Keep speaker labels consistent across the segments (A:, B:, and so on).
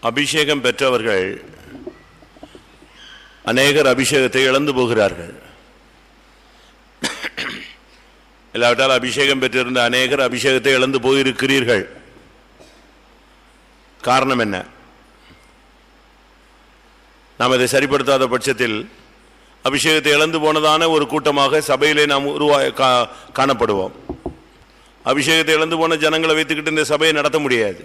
A: அபிஷேகம் பெற்றவர்கள் அநேகர் அபிஷேகத்தை இழந்து போகிறார்கள். இல்லாவிட்டால் அபிஷேகம் பெற்றிருந்த அநேகர் அபிஷேகத்தை இழந்து போயிருக்கிறீர்கள். காரணம் என்ன? நாம் இதை சரிப்படுத்தாத பட்சத்தில் அபிஷேகத்தை இழந்து போனதான ஒரு கூட்டமாக சபையிலே நாம் காணப்படுவோம். அபிஷேகத்தை இழந்து போன ஜனங்களை வைத்துக்கிட்டு இந்த சபையை நடத்த முடியாது.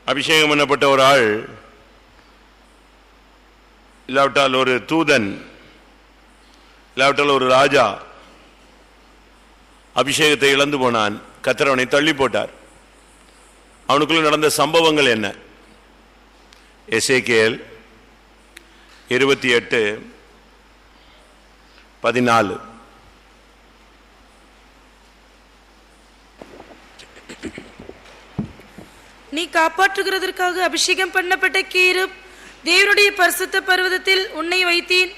A: அபிஷேகம் பண்ணப்பட்ட ஒரு ஆள் இல்லாவிட்டால் ஒரு தூதன் இல்லாவிட்டால் ஒரு ராஜா அபிஷேகத்தை இழந்து போனான். கர்த்தர் அவனை தள்ளி போட்டார். அவனுக்குள்ள நடந்த சம்பவங்கள் என்ன? எசேக்கியேல் 28:14.
B: நீ காப்பாற்றுகிறதற்காக அபிஷேகம் பண்ணப்பட்ட கேருப் தேவனுடைய பரிசுத்த பர்வதத்தில் உன்னை வைத்தேன்,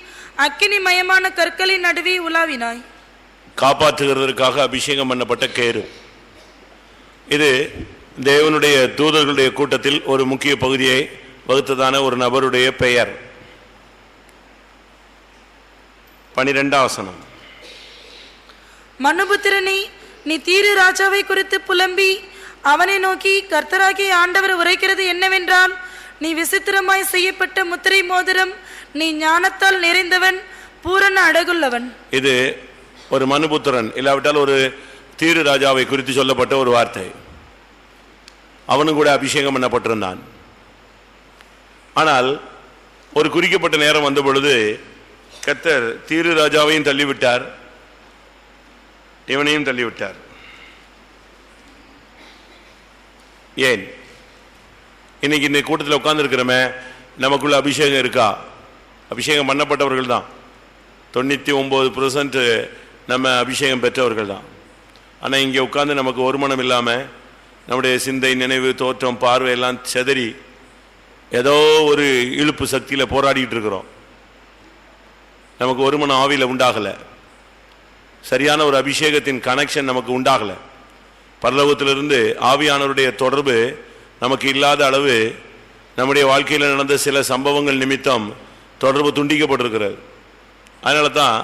B: அக்கினிமயமான கற்களின் நடுவே உலாவினாய்.
A: காப்பாற்றுகிறதற்காக அபிஷேகம் பண்ணப்பட்ட கேருப், இது தேவனுடைய தூதர்களுடைய கூட்டத்தில் ஒரு முக்கிய பகுதியை வகுத்ததான ஒரு நபருடைய பெயர். 12ஆம் வசனம்.
B: மனுபுத்திரனே, நீ தீரு ராஜாவை குறித்து புலம்பி அவனை நோக்கி, கர்த்தராகிய ஆண்டவர் உரைக்கிறது என்னவென்றால், நீ விசித்திரமாய் செய்யப்பட்ட முத்திரை மோதிரம், நீ ஞானத்தால் நிறைந்தவன், பூரண அழகுள்ளவன். இது ஒரு மனுபுத்திரன் இல்லாவிட்டால் ஒரு தீரு ராஜாவை குறித்து சொல்லப்பட்ட ஒரு வார்த்தை. அவனும் கூட அபிஷேகம் பண்ணப்பட்டிருந்தான். ஆனால் ஒரு குறிக்கப்பட்ட நேரம் வந்த பொழுது கர்த்தர் தீரு ராஜாவையும் தள்ளிவிட்டார், இவனையும் தள்ளிவிட்டார். ஏன்? இன்னைக்கு இந்த கூட்டத்தில் உட்கார்ந்து இருக்கிறோமே, நமக்குள்ள அபிஷேகம் இருக்கா? அபிஷேகம் பண்ணப்பட்டவர்கள் தான். 99% நம்ம அபிஷேகம் பெற்றவர்கள் தான். ஆனால் இங்கே உட்கார்ந்து நமக்கு ஒரு மனம் இல்லாமல் நம்முடைய சிந்தை, நினைவு, தோற்றம், பார்வை எல்லாம் செதறி ஏதோ ஒரு இழுப்பு சக்தியில் போராடிட்டு இருக்கிறோம். நமக்கு ஒரு மனம் ஆவியில் உண்டாகலை. சரியான ஒரு அபிஷேகத்தின் கனெக்ஷன் நமக்கு உண்டாகலை. பரலோகத்திலிருந்து ஆவியானவருடைய தொடர்பு நமக்கு இல்லாத அளவு நம்முடைய வாழ்க்கையில் நடந்த சில சம்பவங்கள் நிமித்தம் தொடர்பு துண்டிக்கப்பட்டிருக்கிறது. அதனால தான்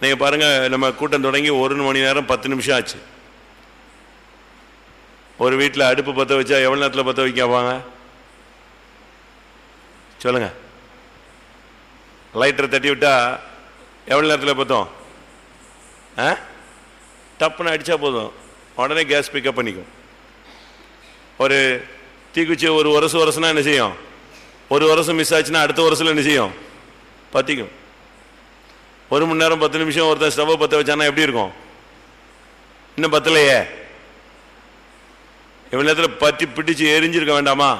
B: நீங்கள் பாருங்கள், நம்ம கூட்டம் தொடங்கி 1 மணி நேரம் 10 நிமிஷம் ஆச்சு. ஒரு வீட்டில் அடுப்பு பற்ற வச்சா எவ்வளோ நேரத்தில் பற்ற வைக்காவாங்க சொல்லுங்க? லைட்டரை தட்டி விட்டா எவ்வளோ நேரத்தில் பற்றோம்? டப்புன்னு அடித்தா போதும், உடனே கேஸ் பிக்கப் பண்ணிக்கும். ஒரு தீக்குச்சி ஒரு வருஷம்னா என்ன செய்யும்? ஒரு வருஷம் மிஸ் ஆச்சுன்னா அடுத்த வருஷத்தில் என்ன செய்யும்? பற்றிக்கும். 1 மணி நேரம் 10 நிமிஷம் ஒருத்தன் ஸ்டவ்வை பற்ற வச்சானா எப்படி இருக்கும்? இன்னும் பத்தலையே, இவ்வளோ நேரத்தில் பற்றி பிடிச்சு எரிஞ்சிருக்க வேண்டாமா?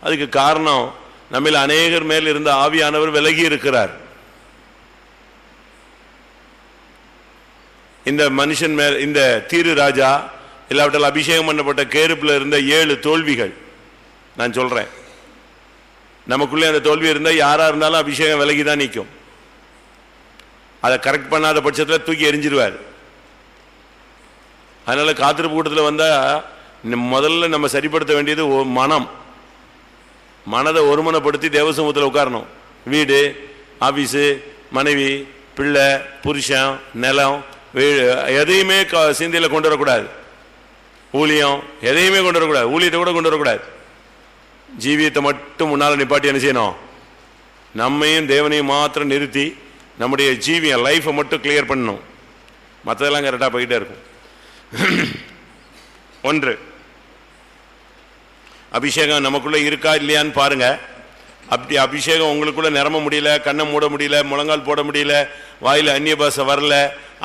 B: அதுக்கு காரணம் நம்மில் அநேகர் மேல் இருந்த ஆவியானவர் விலகி இருக்கிறார். இந்த மனுஷன் மேல், இந்த தீரு ராஜா இல்லாவிட்டால் அபிஷேகம் பண்ணப்பட்ட கேருப்பில் இருந்த 7 தோல்விகள் நான் சொல்றேன். நமக்குள்ளே அந்த தோல்வி இருந்தால் யாரா இருந்தாலும் அபிஷேகம் விலகி தான் நிற்கும். அதை கரெக்ட் பண்ணாத பட்சத்தில் தூக்கி எரிஞ்சிருவார். அதனால காத்திருப்பு கூட்டத்தில் வந்தால் முதல்ல நம்ம சரிப்படுத்த வேண்டியது மனதை ஒருமனப்படுத்தி தேவசமூகத்தில் உட்காரணும். வீடு, ஆபீஸு, மனைவி, பிள்ளை, புருஷன், நிலம், எதையுமே சிந்தையில் கொண்டு வரக்கூடாது. ஊழியம் எதையுமே கொண்டு வரக்கூடாது. ஊழியத்தை கூட கொண்டு வரக்கூடாது. ஜீவியத்தை மட்டும் முன்னால் நிப்பாட்டி என்ன செய்யணும்? நம்மையும் தேவனையும் மாத்திரம் நிறுத்தி நம்முடைய ஜீவியம், லைஃபை மட்டும் கிளியர் பண்ணணும். மற்றதெல்லாம் கரெக்டாக போயிட்டே இருக்கும். 1, அபிஷேகம் நமக்குள்ள இருக்கா இல்லையான்னு பாருங்க. அப்படி அபிஷேகம் உங்களுக்குள்ள நிரம்ப முடியல, கண்ணை மூட முடியல, முழங்கால் போட முடியல, வாயில் அந்நிய பாஷை வரல,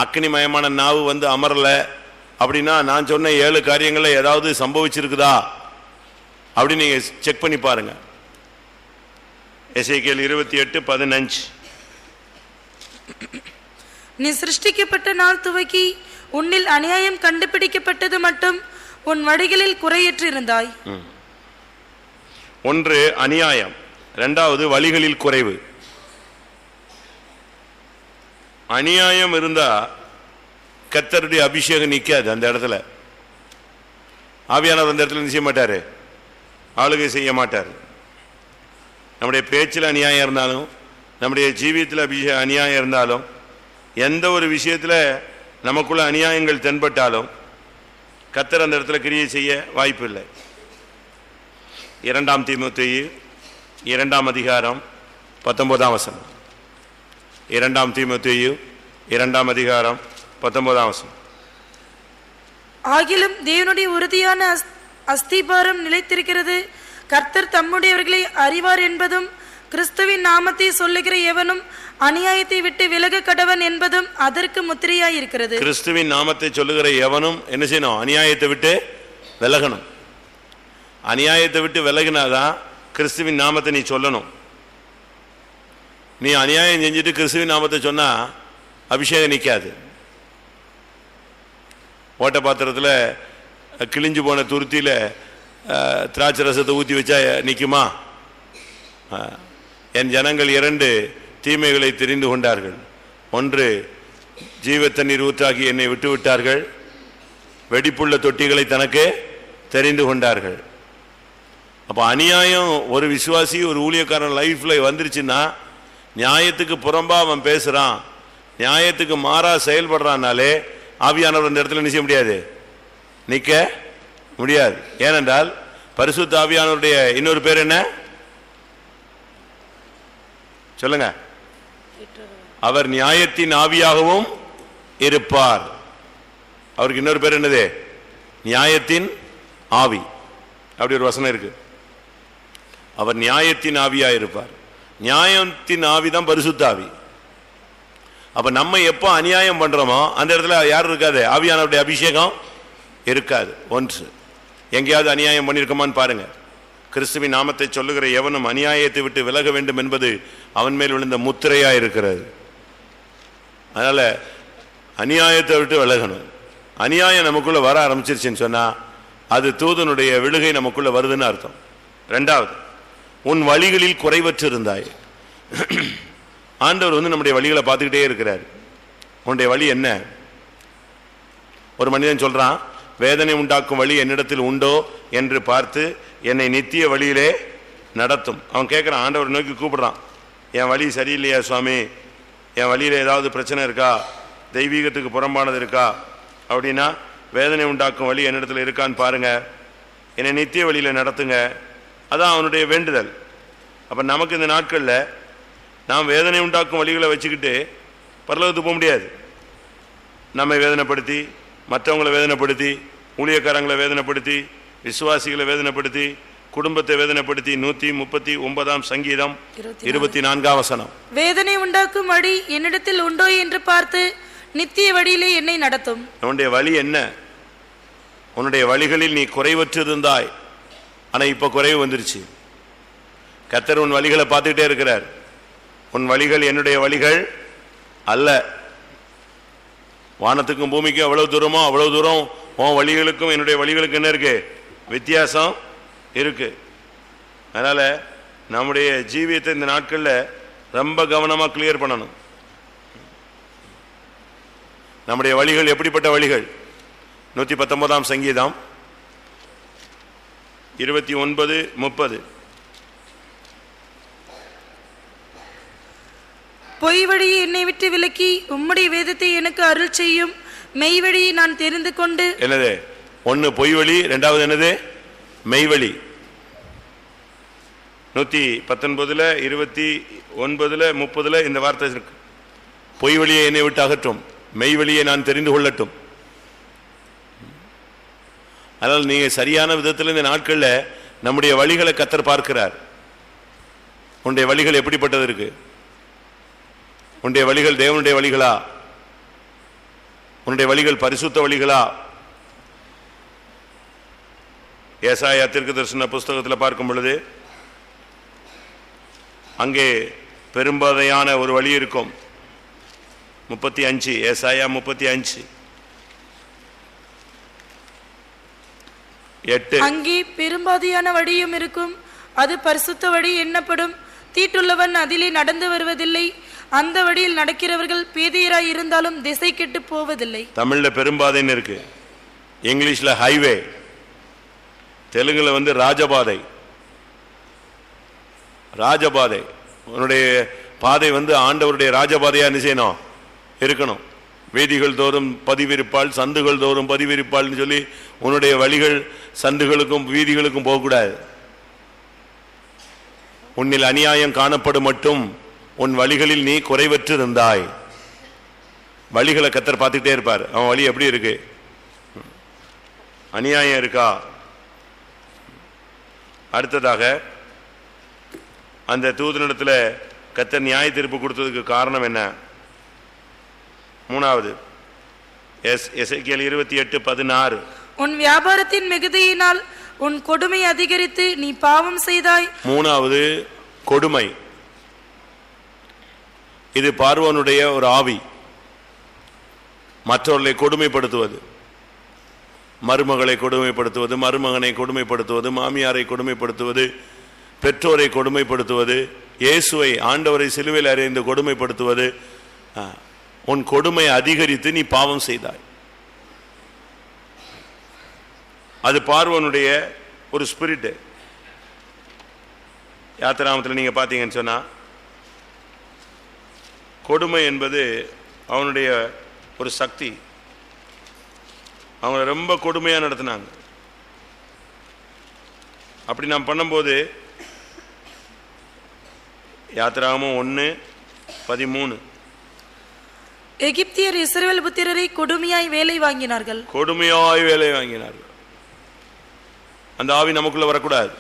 B: அக்னிமயமான நாவு வந்து அமரல அப்படின்னா நான் சொன்ன 7 காரியங்களை ஏதாவது சம்பவிச்சிருக்குதா அப்படின்னு நீங்க செக் பண்ணி பாருங்க. எசேக்கியேல் 28:15. நீ சிருஷ்டிக்கப்பட்ட நாள் துவக்கி உன்னில் அநியாயம் கண்டுபிடிக்கப்பட்டது மட்டும் உன் வழிகளில் குறையற்றிருந்தாய்.
A: 1 அநியாயம், 2வது வழிகளில் குறைவு. அநியாயம் இருந்தா கர்த்தருடைய அபிஷேகம் நிற்காது அந்த இடத்துல. ஆவியானவர் அந்த இடத்துல செய்ய மாட்டாரு, ஆளுகை செய்ய மாட்டார். நம்முடைய பேச்சில் அநியாயம் இருந்தாலும், நம்முடைய ஜீவியத்தில் அநியாயம் இருந்தாலும், எந்த ஒரு விஷயத்தில் நமக்குள்ள அநியாயங்கள் தென்பட்டாலும் கர்த்தர் அந்த இடத்துல கிரியை செய்ய வாய்ப்பு இல்லை. 2 தீமோத்தேயு 2 அதிகாரம் 19 வசனம். 2 தீமோத்தேயு 2 அதிகாரம் 19 வசனம்.
C: ஆகிலும் தேவனுடைய உறுதியான அஸ்திபாரம் நிலைத்திருக்கிறது. கர்த்தர் தம்முடையவர்களை அறிவார் என்பதும், கிறிஸ்துவின் நாமத்தை சொல்லுகிற எவனும் அநியாயத்தை விட்டு விலக கடவன் என்பதும் அதற்கு முத்திரையாயிருக்கிறது.
A: கிறிஸ்துவின் நாமத்தை சொல்லுகிற எவனும் என்ன செய்யணும்? அநியாயத்தை விட்டு விலகணும். அநியாயத்தை விட்டு விலகினாதான் கிறிஸ்துவின் நாமத்தை நீ சொல்லணும். நீ அநியாயம் செஞ்சுட்டு கிறிஸ்துவின் நாமத்தை சொன்னா அபிஷேகம் நிற்காது. ஓட்ட பாத்திரத்தில் கிழிஞ்சு போன துருத்தியில் திராட்சை ரசத்தை ஊற்றி வச்சா நிற்குமா? என் ஜனங்கள் 2 தீமைகளை தெரிந்து கொண்டார்கள். ஒன்று, ஜீவ தண்ணீர் ஊற்றாகி என்னை விட்டு விட்டார்கள். வெடிப்புள்ள தொட்டிகளை தனக்கு தெரிந்து கொண்டார்கள். அப்போ அநியாயம் ஒரு விசுவாசி, ஒரு ஊழியக்காரன் லைஃப்ல வந்துருச்சுன்னா, நியாயத்துக்கு புறம்பா அவன் பேசுறான், நியாயத்துக்கு மாறா செயல்படுறான்னாலே ஆவியானவர் அந்த இடத்துல நிச்சய முடியாது, நிற்க முடியாது. ஏனென்றால் பரிசுத்த ஆவியானவருடைய இன்னொரு பேர் என்ன சொல்லுங்க? அவர் நியாயத்தின் ஆவியாகவும் இருப்பார். அவருக்கு இன்னொரு பேர் என்னது? நியாயத்தின் ஆவி. அப்படி ஒரு வசனம் இருக்கு. அவர் நியாயத்தின் ஆவியா இருப்பார். நியாயத்தின் ஆவி தான் பரிசுத்த ஆவி. அப்ப நம்ம எப்போ அநியாயம் பண்றோமோ அந்த இடத்துல யாரும் இருக்காது, ஆவியானவருடைய அபிஷேகம் இருக்காது. ஒன்று, எங்கேயாவது அநியாயம் பண்ணியிருக்கோமான்னு பாருங்க. கிறிஸ்துவின் நாமத்தை சொல்லுகிற எவனும் அநியாயத்தை விட்டு விலக வேண்டும் என்பது அவன் மேல் விழுந்த முத்திரையா இருக்கிறது. அதனால அநியாயத்தை விட்டு விலகணும். அநியாயம் நமக்குள்ள வர ஆரம்பிச்சிருச்சுன்னு சொன்னா அது தூதனுடைய விழுகை நமக்குள்ள வருதுன்னு அர்த்தம். 2வது, உன் வழிகளில் குறைவற்று இருந்தாய். ஆண்டவர் நம்முடைய வழிகளை பார்த்துக்கிட்டே இருக்கிறார். உன்னுடைய வழி என்ன? ஒரு மனிதன் சொல்றான், வேதனை உண்டாக்கும் வழி என்னிடத்தில் உண்டோ என்று பார்த்து என்னை நித்திய வழியிலே நடத்தும். அவன் கேட்கிறான், ஆண்டவர் நோக்கி கூப்பிடுறான், என் வழி சரியில்லையா சுவாமி, என் வழியில ஏதாவது பிரச்சனை இருக்கா, தெய்வீகத்துக்கு புறம்பானது இருக்கா அப்படின்னா, வேதனை உண்டாக்கும் வழி என்னிடத்தில் இருக்கான்னு பாருங்க, என்னை நித்திய வழியில நடத்துங்க. அதான் அவனுடைய வேண்டுதல். அப்ப நமக்கு இந்த நாட்கள்ல நாம் வேதனை உண்டாக்கும் வழிகளை வச்சுக்கிட்டு பரலோகத்துக்கு போக முடியாது. நம்மை வேதனைப்படுத்தி, மற்றவங்களை வேதனைப்படுத்தி, ஊழியக்காரங்களை வேதனைப்படுத்தி, விசுவாசிகளை வேதனைப்படுத்தி, குடும்பத்தை வேதனைப்படுத்தி. 139 சங்கீதம் 24 வசனம்.
C: வேதனை உண்டாக்கும் வழி என்னிடத்தில் உண்டோ என்று பார்த்து நித்திய வழியிலே என்னை நடத்தும்.
A: உன்னுடைய வழி என்ன? உன்னுடைய வழிகளில் நீ குறைவற்று இருந்தாய். ஆனா இப்ப குறைவு வந்துருச்சு. கர்த்தர் உன் வழிகளை பார்த்துக்கிட்டே இருக்கிறார். உன் வழிகள் என்னுடைய வழிகள் அல்ல. வானத்துக்கும் பூமிக்கும் எவ்வளவு தூரமோ அவ்வளவு தூரம் உன் வழிகளுக்கும் என்னுடைய வழிகளுக்கு என்ன இருக்கு? வித்தியாசம் இருக்கு. அதனால நம்முடைய ஜீவியத்தை இந்த நாட்கள்ல ரொம்ப கவனமா கிளியர் பண்ணணும். நம்முடைய வழிகள் எப்படிப்பட்ட வழிகள்? 119 சங்கீதம் 29-30.
C: பொய் வழியை என்னை விட்டு விலக்கி உம்முடைய வேதத்தை எனக்கு அருள் செய்யும். மெய் வழியை நான் தெரிந்து கொண்டு.
A: என்னது? 1 பொய் வழி, 2வது என்னது? மெய்வழி. 119, 29, 30 இந்த வார்த்தை இருக்கு. பொய் வழியை என்னை விட்டு அகற்றும், மெய் வழியை நான் தெரிந்து கொள்ளட்டும். அதனால் நீங்க சரியான விதத்தில் இந்த நாட்கள்ல நம்முடைய வழிகளை கர்த்தர் பார்க்கிறார். உன்னுடைய வழிகள் எப்படிப்பட்டது இருக்கு? உன்னுடைய வழிகள் தேவனுடைய வழிகளா? உன்னுடைய வழிகள் பரிசுத்த வழிகளா? ஏசாயா தீர்க்கதரிசன புஸ்தகத்தில் பார்க்கும் பொழுது அங்கே பெரும்பாதையான ஒரு வழி இருக்கும். 35, ஏசாயா 35 8.
C: அங்கே பெரும்பாதையான வழியும் இருக்கும், அது பரிசுத்த வழி எண்ணப்படும். தீட்டுள்ளவன் அதிலே நடந்து வருவதில்லை, அந்த வழியில் நடக்கிறவர்கள் பேதையராய் இருந்தாலும் திசை கெட்டு போவதில்லை.
A: தமிழ்ல பெரும்பாதைன்னு இருக்கு, இங்கிலீஷ்ல ஹைவே. தெலுங்குல ராஜபாதை. ராஜபாதை உன்னுடைய பாதை ஆண்டவருடைய ராஜபாதையா என்ன செய்யணும்? இருக்கணும். வீதிகள் தோறும் பதிவிருப்பாள், சந்துகள் தோறும் பதிவிருப்பாள்னு சொல்லி உன்னுடைய வழிகள் சந்துகளுக்கும் வீதிகளுக்கும் போகக்கூடாது. உன்னில் அநியாயம் காணப்படும் மட்டும் உன் வழிகளில் நீ குறைவற்று இருந்தாய். வழிகளை கர்த்தர் பார்த்துக்கிட்டே இருப்பார். அவன் வழி எப்படி இருக்கு? அநியாயம் இருக்கா? அடுத்ததாக அந்த தூதனிடத்தில் கர்த்தர் நியாய தீர்ப்பு கொடுத்ததுக்கு காரணம் என்ன? மூணாவது எசேக்கியேல் 28:16.
C: உன் வியாபாரத்தின் மிகுதியினால் உன் கொடுமை அதிகரித்து நீ பாவம் செய்தாய்.
A: மூணாவது கொடுமை. இது பார்வோனுடைய ஒரு ஆவி. மற்றவர்களை கொடுமைப்படுத்துவது, மருமகளை கொடுமைப்படுத்துவது, மருமகனை கொடுமைப்படுத்துவது, மாமியாரை கொடுமைப்படுத்துவது, பெற்றோரை கொடுமைப்படுத்துவது, இயேசுவை ஆண்டவரை சிலுவையில் அறைந்து கொடுமைப்படுத்துவது. உன் கொடுமை அதிகரித்து நீ பாவம் செய்தாய். அது பார்வோனுடைய ஒரு ஸ்பிரிட். யாத்திராமத்தில் நீங்க பாத்தீங்கன்னு சொன்னா, கொடுமை என்பது அவனுடைய ஒரு சக்தி. அவங்க ரொம்ப கொடுமையா நடத்தினாங்க. அப்படி நாம் பண்ணும்போது யாத்திராகமம் 1:13,
C: எகிப்தியர் இஸ்ரவேல் புத்திரரை கொடுமையாய் வேலை வாங்கினார்கள்.
A: கொடுமையாய் வேலை வாங்கினார்கள். அந்த ஆவி நமக்குள்ள வரக்கூடாது.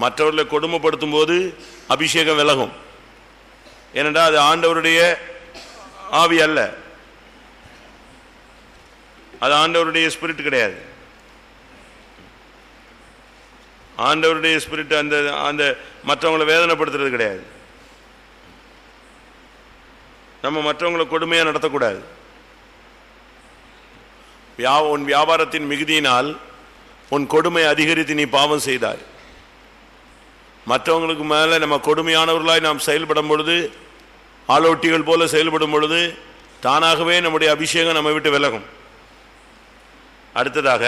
A: மற்றவர்களை கொடுமைப்படுத்தும் போது அபிஷேகம் விலகும். ஏனென்றால் அது ஆண்டவருடைய ஆவி அல்ல, அது ஆண்டவருடைய ஸ்பிரிட் கிடையாது. ஆண்டவருடைய ஸ்பிரிட் அந்த அந்த மற்றவங்களை வேதனைப்படுத்துறது கிடையாது. நம்ம மற்றவங்களை கொடுமையா நடத்தக்கூடாது. உன் வியாபாரத்தின் மிகுதியினால் உன் கொடுமை அதிகரித்து நீ பாவம் செய்தாய். மற்றவங்களுக்கு மேல நம்ம கொடுமையானவர்களாய் நாம் செயல்படும் பொழுது, ஆலோட்டிகள் போல செயல்படும் பொழுது தானாகவே நம்முடைய அபிஷேகம் நம்ம விட்டு விலகும். அடுத்ததாக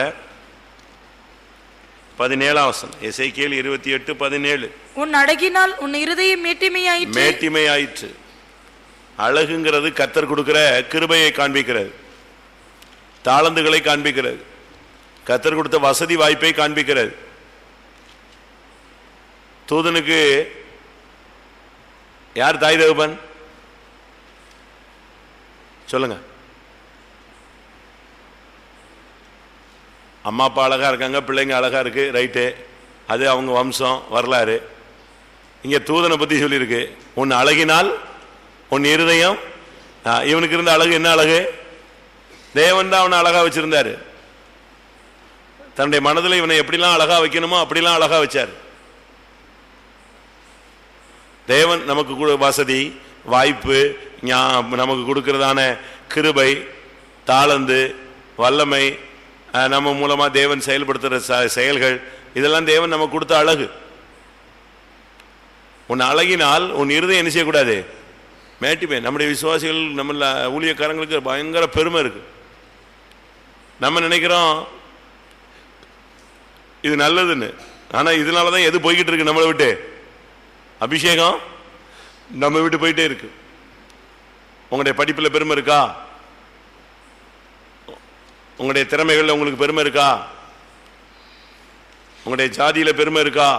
A: 17ஆம் வசனம் எசேக்கியேல் 28:17.
C: உன் அழகினால் உன் இருதயம் மேட்டிமையாயிற்று.
A: மேட்டிமையாயிற்று. அழகுங்கிறது கர்த்தர் கொடுக்கிற கிருபையை காண்பிக்கிறது, தாளந்துகளை காண்பிக்கிறது, கர்த்தர் கொடுத்த வசதி வாய்ப்பை காண்பிக்கிறது. தூதனுக்கு யார் தாய் தகப்பன்? சொல்லுங்க. அம்மா அப்பா அழகா இருக்காங்க, பிள்ளைங்க அழகா இருக்கு, ரைட்டு, அது அவங்க வம்சம் வரலாறு. இங்க தூதனை பத்தி சொல்லியிருக்கு, உன் அழகினால் உன் இருதயம். இவனுக்கு இருந்த அழகு என்ன அழகு? தேவன் தான் அவனை அழகா வச்சிருந்தாரு. தன்னுடைய மனதில் இவனை எப்படிலாம் அழகா வைக்கணுமோ அப்படிலாம் அழகா வச்சார். தேவன் நமக்கு வசதி வாய்ப்பு நமக்கு கொடுக்கிறதான கிருபை, தாளந்து, வல்லமை, நம்ம மூலமா தேவன் செயல்படுத்துற செயல்கள், இதெல்லாம் தேவன் நமக்கு கொடுத்த அழகு. உன் அழகினால் உன் இருதயம் என்ன செய்யக்கூடாது? மேட்டிமே. நம்முடைய விசுவாசிகள், நம்ம ஊழியக்காரங்களுக்கு பயங்கர பெருமை இருக்கு. நம்ம நினைக்கிறோம் இது நல்லதுன்னு. ஆனா இதனாலதான் எது போய்கிட்டு இருக்கு நம்மளை விட்டு? அபிஷேகம் நம்ம விட்டு போயிட்டே இருக்கு. உங்களுடைய படிப்புல பெருமை இருக்கா? உங்களுடைய திறமைகள்ல உங்களுக்கு பெருமை இருக்கா? உங்களுடைய ஜாதியில பெருமை இருக்கா?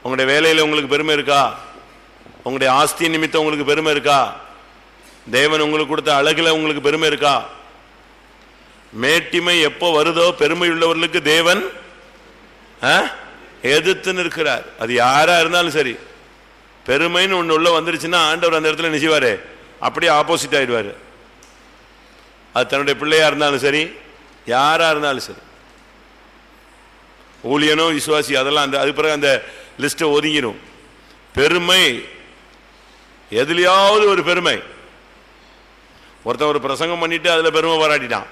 A: உங்களுடைய வேலையில உங்களுக்கு பெருமை இருக்கா? உங்களுடைய ஆஸ்தி நிமித்தம் உங்களுக்கு பெருமை இருக்கா? தேவன் உங்களுக்கு கொடுத்த அழகுல உங்களுக்கு பெருமை இருக்கா? மேட்டிமை எப்போ வருதோ பெருமை உள்ளவர்களுக்கு தேவன் எதிர்த்து நிற்கிறார். அது யாரா இருந்தாலும் சரி. பெருமைன்னு ஒண்ணு உள்ள வந்துருச்சுன்னா ஆண்டவர் அந்த இடத்துல நினைச்சுவாரு, அப்படியே ஆப்போசிட் ஆயிடுவாரு. அது தன்னுடைய பிள்ளையா இருந்தாலும் சரி, யாரா இருந்தாலும் சரி, ஊழியனோ விசுவாசி, அதெல்லாம் அந்த அது பிறகு அந்த லிஸ்ட்டை ஒதுங்கிடும். பெருமை எதுலையாவது ஒரு பெருமை. ஒருத்தன் ஒரு பிரசங்கம் பண்ணிட்டு அதுல பெருமை பாராட்டிட்டான்,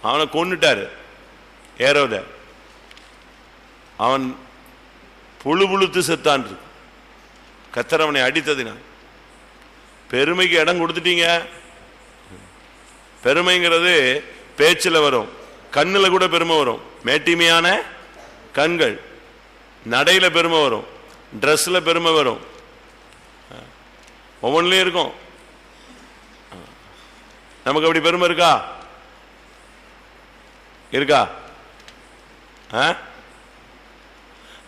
A: அவனை கொன்னுட்டாரு ஏரோத. அவன் புழு புழுத்து செத்தான். கர்த்தர் அவனை அடித்ததினா. பெருமைக்கு இடம் கொடுத்துட்டீங்க. பெருமைங்கிறது பேச்சில் வரும், கண்ணுல கூட பெருமை வரும், மேட்டிமையான கண்கள், நடையில பெருமை வரும், ட்ரெஸ்ல பெருமை வரும், ஒவ்வொன்றிலையும் இருக்கும். நமக்கு அப்படி பெருமை இருக்கா? இருக்கா?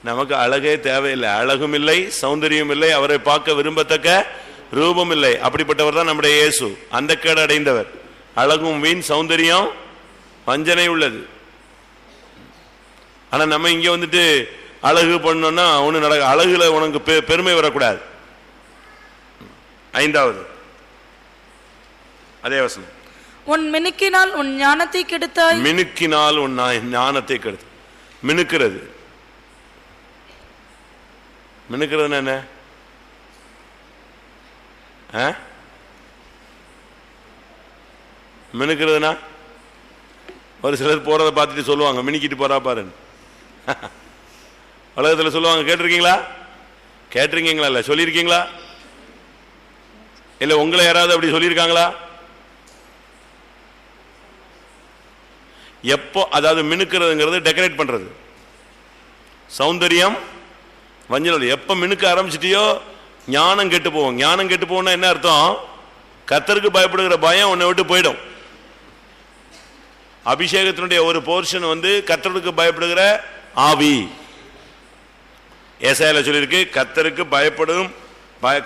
A: நமக்கு அழகே தேவையில்லை, அழகும் இல்லை, சௌந்தரியம் இல்லை, அவரை பார்க்க விரும்பத்தக்க ரூபம் இல்லை. அப்படிப்பட்டவர் தான் நம்முடைய இயேசு. அந்த கேடு அடைந்தவர். அழகும் வீண், சௌந்தரியம் வஞ்சனை உள்ளது. ஆனா நம்ம இங்க வந்துட்டு அழகு பண்ணோம்னா ஒண்ணு நடக்க, அழகுல உனக்கு பெருமை வரக்கூடாது. 5வது அதே வசனம்,
C: உன் மினுக்கினால் உன் ஞானத்தை கெடுத்தாய்.
A: மினுக்கினால் உன் ஞானத்தை கெடுத்து. மினுக்கிறது, மினுக்கிறது என்ன? மினுக்கிறதுனா ஒரு சிலர் போறதை பார்த்துட்டு சொல்லுவாங்க, மினுக்கிட்டு போறா பாருன்னு. உலகத்தில் சொல்லுவாங்க, கேட்டிருக்கீங்களா? கேட்டிருக்கீங்களா? இல்ல சொல்லியிருக்கீங்களா? இல்ல உங்களை யாராவது அப்படி சொல்லியிருக்காங்களா? எப்போ, அதாவது மினுக்கிறதுங்கிறது டெக்கரேட் பண்றது, சௌந்தரியம் வஞ்சனை. எப்ப மினுக்க ஆரம்பிச்சிட்டியோ ஞானம் கெட்டு போவோம். ஞானம் கெட்டு போனா என்ன அர்த்தம்? கர்த்தருக்கு பயப்படுகிற பயம் உன்னை விட்டு போயிடும். அபிஷேகத்தினுடைய ஒரு போர்ஷன் வந்து கர்த்தருக்கு பயப்படுகிற ஆவி. ஏசாயால சொல்லியிருக்கு, கர்த்தருக்கு பயப்படும்,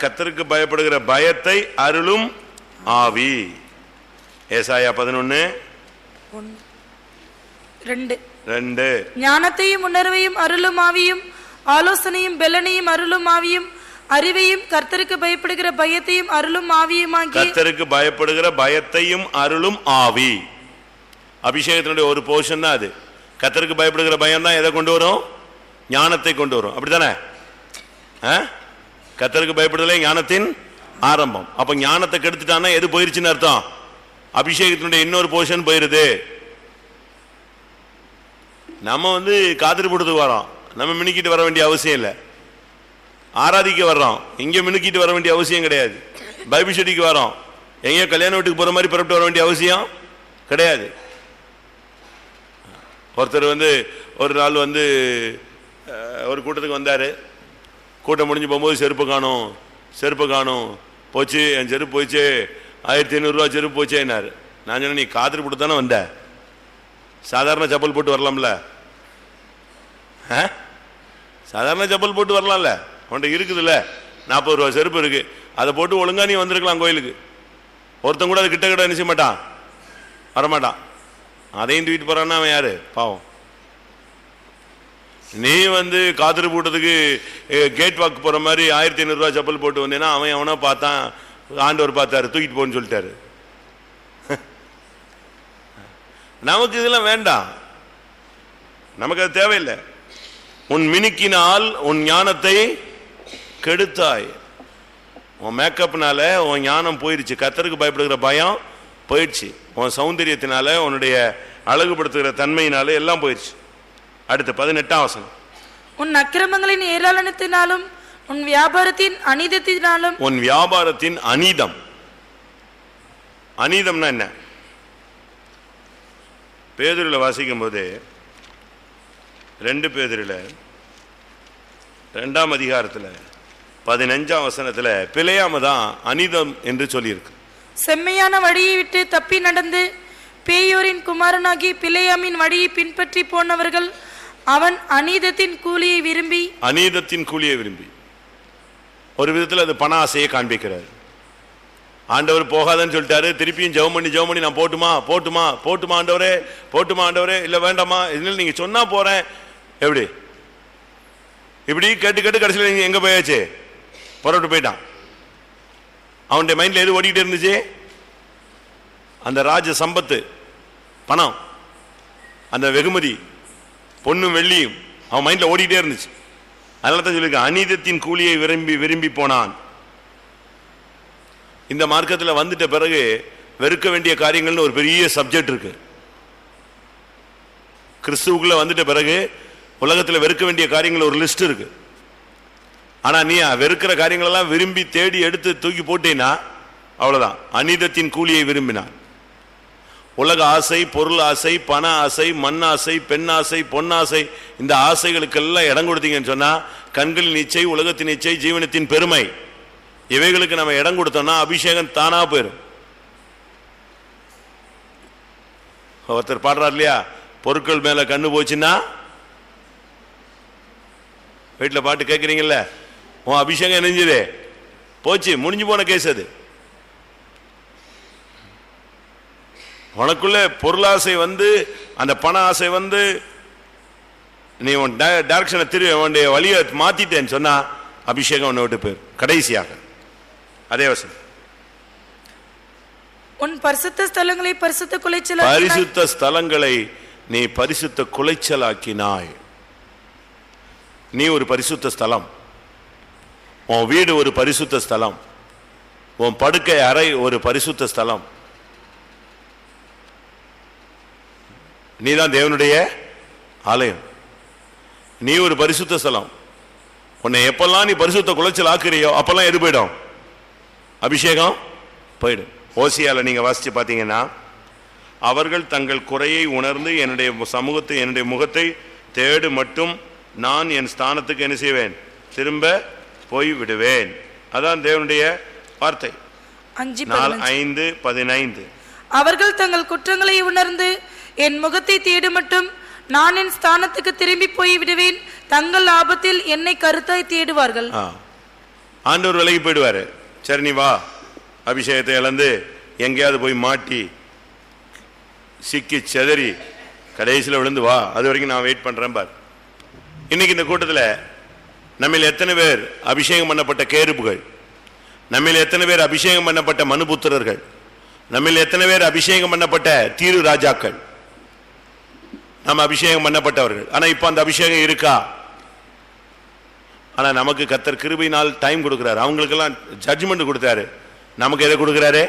A: கர்த்தருக்கு பயப்படுகிற பயத்தை அருளும் ஆவி. ஏசாயா 11:2.
C: ஞானத்தையும் உணர்வையும் அருளும் ஆவியும், ஆலோசனையும் பெலனையும் அருளும் ஆவியும், அறிவையும் கர்த்தருக்கு பயப்படுகிற பயத்தையும் அருளும் ஆவியுமாகி.
A: கர்த்தருக்கு பயப்படுகிற பயத்தையும் அருளும் ஆவி. அபிஷேகத்தினுடைய ஒரு போர்ஷன் தான் அது. கர்த்தருக்கு பயப்படுகிற பயம் தான் எதை கொண்டு வரும்? ஞானத்தை கொண்டு வரும். அப்படித்தானே? கர்த்தருக்கு பயப்படுதலே ஞானத்தின் ஆரம்பம். அப்ப ஞானத்தை கெடுத்துட்டானா எது போயிருச்சுன்னு அர்த்தம்? அபிஷேகத்தினுடைய இன்னொரு போர்ஷன் போயிருது. நம்ம வந்து காத்திருப்படுறதுக்கு வரோம், நம்ம மினுக்கிட்டு வர வேண்டிய அவசியம் இல்லை. ஆராதிக்க வர்றோம், இங்க மினுக்கிட்டு வர வேண்டிய அவசியம் கிடையாது. பைபிள் ஸ்டடிக்கு வரோம், எங்கேயோ கல்யாண வீட்டுக்கு போற மாதிரி புறப்பட்டு வர வேண்டிய அவசியம் கிடையாது. ஒருத்தர் வந்து ஒரு நாள் வந்து ஒரு கூட்டத்துக்கு வந்தாரு. கூட்டம் முடிஞ்சு போகும்போது செருப்பு காணும், செருப்பு காணும், போச்சு என் செருப்பு போயிச்சு, 1500 ரூபா செருப்பு போச்சேன்னாரு. நான் சொன்னேன், நீ காத்திரி போட்டு தானே வந்த, சாதாரண செப்பல் போட்டு வரலாம்ல, சாதாரண செப்பல் போட்டு வரலாம்ல, உன்கிட்ட இருக்குதுல்ல 40 ரூபா செருப்பு இருக்கு, அதை போட்டு ஒழுங்கா நீ வந்திருக்கலாம் கோயிலுக்கு. ஒருத்தன் கூட அது கிட்ட கிட்ட நினைச்ச மாட்டான், வரமாட்டான். அதையும் தூக்கிட்டு போறான்னா அவன் யாரு? பாவம். நீ வந்து காத்திரு கூட்டத்துக்கு கேட் வாக் போற மாதிரி 1500 ரூபா செப்பல் போட்டு வந்தேன்னா அவன் அவனா பார்த்தான், ஆண்டவர் பார்த்தாரு, தூக்கிட்டு போன்னு சொல்லிட்டாரு. நமக்கு இதெல்லாம் வேண்டாம், நமக்கு அது தேவையில்லை. உன் மினுக்கினால் உன் ஞானத்தை கெடுத்தாய். உன் மேக்கப்னால உன் ஞானம் போயிடுச்சு, கர்த்தருக்கு பயப்படுகிற பயம் போயிடுச்சு, உன் சௌந்தரியத்தினால உன்னுடைய அழகுபடுத்துகிற தன்மையினால எல்லாம் போயிடுச்சு. அடுத்து 18ஆம் வசனம்,
C: உன் அக்கிரமங்களின் ஏராளத்தினாலும் உன் வியாபாரத்தின் அநீதத்தினாலும்.
A: உன் வியாபாரத்தின் அநீதம். அநீதம்னா என்ன? பேதுருல வாசிக்கும் போது 2 பேதுருல 2ஆம் அதிகாரத்தில் 15ஆம் வசனத்தில் பிழையாம தான் அநீதம் என்று சொல்லியிருக்கு.
C: செம்மையான வழியை விட்டு தப்பி நடந்து பேயோரின் குமாரனாகி பிழையாமின் வழியை பின்பற்றி போனவர்கள் அவன் அநீதத்தின் கூலியை விரும்பி.
A: அநீதத்தின் கூலியை விரும்பி ஒரு விதத்தில் அது பண ஆசையை காண்பிக்கிறார். ஆண்டவர் போகாதன்னு சொல்லிட்டாரு, திருப்பியும் ஜெபம் பண்ணி நான் போட்டுமா போட்டுமா போட்டுமா ஆண்டவரே, போட்டுமா ஆண்டவரே, இல்ல வேண்டாமா, இதனால நீங்க சொன்னா போறேன். எப்படி இப்படி கேட்டு கேட்டு கடைசியில் நீங்க எங்க போயாச்சு? புறப்பட்டு போயிட்டான். அவனுடைய மைண்ட்ல எது ஓடிக்கிட்டே இருந்துச்சு? அந்த ராஜ சம்பத்து, பணம், அந்த வெகுமதி, பொண்ணும் வெள்ளியும் அவன் மைண்ட்ல ஓடிக்கிட்டே இருந்துச்சு. அதனால தான் சொல்லியிருக்க, அநீதத்தின் கூலியை விரும்பி விரும்பி போனான். இந்த மார்க்கத்தில் வந்துட்ட பிறகு வெறுக்க வேண்டிய காரியங்கள்னு ஒரு பெரிய சப்ஜெக்ட் இருக்கு. கிறிஸ்துவுக்குள்ள வந்துட்ட பிறகு உலகத்தில் வெறுக்க வேண்டிய காரியங்கள் ஒரு லிஸ்ட் இருக்கு. ஆனா நீ வெறுக்கிற காரியங்கள் எல்லாம் விரும்பி தேடி எடுத்து தூக்கி போட்டேன்னா அவ்வளவுதான். அநீதத்தின் கூலியை விரும்பினான். உலக ஆசை, பொருள் ஆசை, பண ஆசை, மண் ஆசை, பெண் ஆசை, பொன்னாசை, இந்த ஆசைகளுக்கெல்லாம் இடம் கொடுத்தீங்கன்னு சொன்னா கண்களின் இச்சை, உலகத்தின் இச்சை, ஜீவனத்தின் பெருமை, இவைகளுக்கு நம்ம இடம் கொடுத்தோம்னா அபிஷேகம் தானா போயிடும். ஒருத்தர் பாடுறார் இல்லையா, பொருட்கள் மேல கண்ணு போச்சுன்னா, வீட்டில் பாட்டு கேட்குறீங்கல்ல, உன் அபிஷேகம் நெஞ்சதே போச்சு, முடிஞ்சு போன கேஸ் அது. உனக்குள்ள பொருளாசை வந்து, அந்த பண ஆசை வந்து, நீ உன் டைரக்ஷனை உன்னுடைய வழியை மாத்திட்டேன்னு சொன்னா அபிஷேகம் உன்னை விட்டு போயிரு. கடைசியாக அதே வசனம்,
C: உன் பரிசுத்த ஸ்தலங்களை பரிசுத்த குலைச்சல்,
A: பரிசுத்த ஸ்தலங்களை நீ பரிசுத்த குலைச்சலாக்கினாய். நீ ஒரு பரிசுத்த ஸ்தலம், உன் வீடு ஒரு பரிசுத்த ஸ்தலம், உன் படுக்கை அறை ஒரு பரிசுத்த ஸ்தலம். நீதான் தேவனுடைய ஆலயம், நீ ஒரு பரிசுத்த ஸ்தலம். உன்னை எப்பெல்லாம் நீ பரிசுத்த குலைச்சல் ஆக்குறியோ அப்பெல்லாம் எது போயிடும்? அபிஷேகம் போயிடும். ஓசியால நீங்க வாசிச்சு பாத்தீங்கன்னா, அவர்கள் தங்கள் குறையை உணர்ந்து என்னுடைய சமூகத்தை, என்னுடைய முகத்தை தேடு மட்டும் நான் என் ஸ்தானத்துக்கு என்ன செய்வேன்? திரும்ப போய் விடுவேன். அதான் தேவனுடைய வார்த்தை. 5:15.
C: அவர்கள் தங்கள் குற்றங்களை உணர்ந்து என் முகத்தை தேடு மட்டும் நான் என் ஸ்தானத்துக்கு திரும்பி போய் விடுவேன். தங்கள் ஆபத்தில் என்னை கருத்தாய் தேடுவார்கள்.
A: ஆண்டவர் விலகி போயிடுவாரு. சரி நீ வா, அபிஷேகத்தை இழந்து எங்கேயாவது போய் மாட்டி சிக்கி செதறி கடைசியில் விழுந்து வா, அது வரைக்கும் நான் வெயிட் பண்றேன் பார். இன்னைக்கு இந்த கூட்டத்தில் நம்மில் எத்தனை பேர் அபிஷேகம் பண்ணப்பட்ட கேருபுகள்? நம்மில் எத்தனை பேர் அபிஷேகம் பண்ணப்பட்ட மனுபுத்திரர்கள்? நம்மில் எத்தனை பேர் அபிஷேகம் பண்ணப்பட்ட தீரு ராஜாக்கள்? நம்ம அபிஷேகம் பண்ணப்பட்டவர்கள். ஆனா இப்ப அந்த அபிஷேகம் இருக்கா? ஆனா நமக்கு கர்த்தர் கிருபையினால் டைம் கொடுக்கிறார். அவங்களுக்கெல்லாம் ஜட்ஜ்மெண்ட் கொடுத்தாரு, நமக்கு எதை கொடுக்கிறாரு?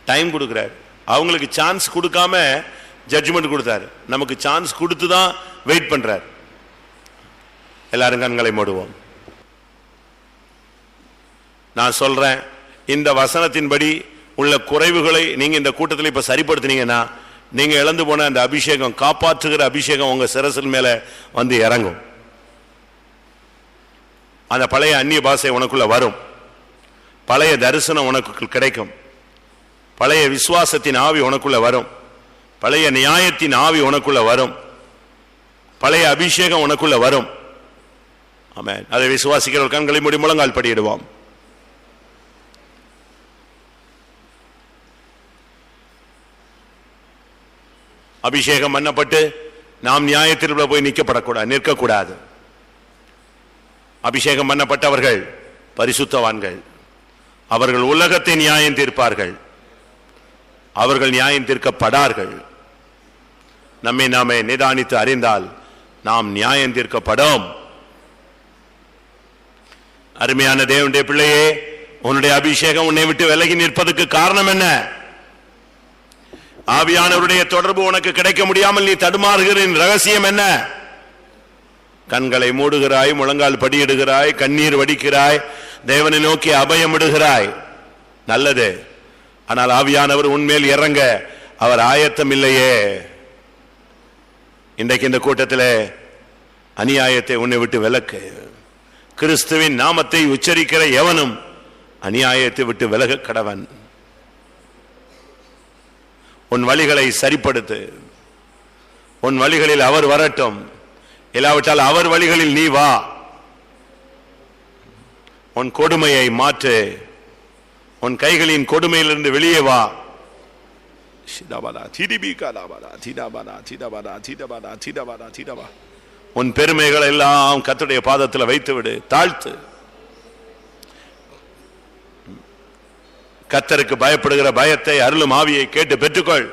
A: டைம் கொடுக்கிறாரு. அவங்களுக்கு சான்ஸ் கொடுக்காம ஜட்ஜ்மெண்ட் கொடுத்தாரு, நமக்கு சான்ஸ் கொடுத்து தான் வெயிட் பண்றாரு. எல்லாரும் கண்களை மூடுவோம். நான் சொல்றேன், இந்த வசனத்தின்படி உள்ள குறைவுகளை நீங்க இந்த கூட்டத்தில் இப்ப சரிப்படுத்தினீங்கன்னா, நீங்க இழந்து போன அந்த அபிஷேகம், காப்பாற்றுகிற அபிஷேகம் உங்க சிரசில் மேல வந்து இறங்கும். அந்த பழைய அந்நிய பாஷை உனக்குள்ள வரும், பழைய தரிசனம் உனக்கு கிடைக்கும், பழைய விசுவாசத்தின் ஆவி உனக்குள்ள வரும், பழைய நியாயத்தின் ஆவி உனக்குள்ள வரும், பழைய அபிஷேகம் உனக்குள்ள வரும். ஆமென். அதை விசுவாசிக்கிற கண்களை மூடி முழங்கால் படியிடுவோம். அபிஷேகம் பண்ணப்பட்டு நாம் நியாயத்தில் போய் நிற்கக்கூடாது. அபிஷேகம் பண்ணப்பட்டவர்கள் பரிசுத்தவான்கள். அவர்கள் உலகத்தை நியாயம் தீர்ப்பார்கள், அவர்கள் நியாயம் தீர்க்கப்படார்கள். நம்மை நாமே நிதானித்து அறிந்தால் நாம் நியாயம் தீர்க்கப்படும். அருமையான தேவனுடைய பிள்ளையே, உன்னுடைய அபிஷேகம் உன்னை விட்டு விலகி நிற்பதற்கு காரணம் என்ன? ஆவியானவருடைய தொடர்பு உனக்கு கிடைக்க முடியாமல் நீ தடுமாறுகிறேன். ரகசியம் என்ன? கண்களை மூடுகிறாய், முழங்கால் படியிடுகிறாய், கண்ணீர் வடிக்கிறாய், தேவனை நோக்கி அபயமிடுகிறாய். நல்லது. ஆனால் ஆவியானவர் உன்மேல் இறங்க அவர் ஆயத்தம் இல்லையே. இன்றைக்கு இந்த கூட்டத்தில் அநியாயத்தை உன்னை விட்டு விலக்கு. கிறிஸ்துவின் நாமத்தை உச்சரிக்கிற எவனும் அநியாயத்தை விட்டு விலக கடவன். உன் வழிகளை சரிப்படுத்து. உன் வழிகளில் அவர் வரட்டும், இல்லாவிட்டால் அவர் வழிகளில் நீ வா. உன் கொடுமையை மாற்று. உன் கைகளின் கொடுமையிலிருந்து வெளியே வா. உன் பெருமைகள் எல்லாம் கர்த்தருடைய பாதத்தில் வைத்து விடு, தாழ்த்து. கர்த்தருக்கு பயப்படுகிற பயத்தை, அருளும் ஆவியை கேட்டு பெற்றுக்கொள்.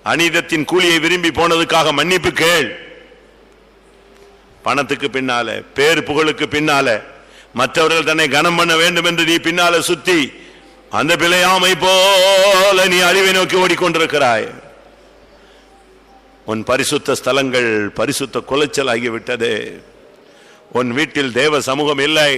A: அநீதத்தின் கூலியை விரும்பி போனதுக்காக மன்னிப்பு கேள். பணத்துக்கு பின்னால, பேர் புகழுக்கு பின்னால, மற்றவர்கள் தன்னை கனம் பண்ண வேண்டும் என்று நீ பின்னால சுத்தி அந்த பிழையாமை போல நீ அழிவை நோக்கி ஓடிக்கொண்டிருக்கிறாய். உன் பரிசுத்த ஸ்தலங்கள் பரிசுத்த குலைச்சல் ஆகிவிட்டது. உன் வீட்டில் தேவ சமூகம் இல்லை.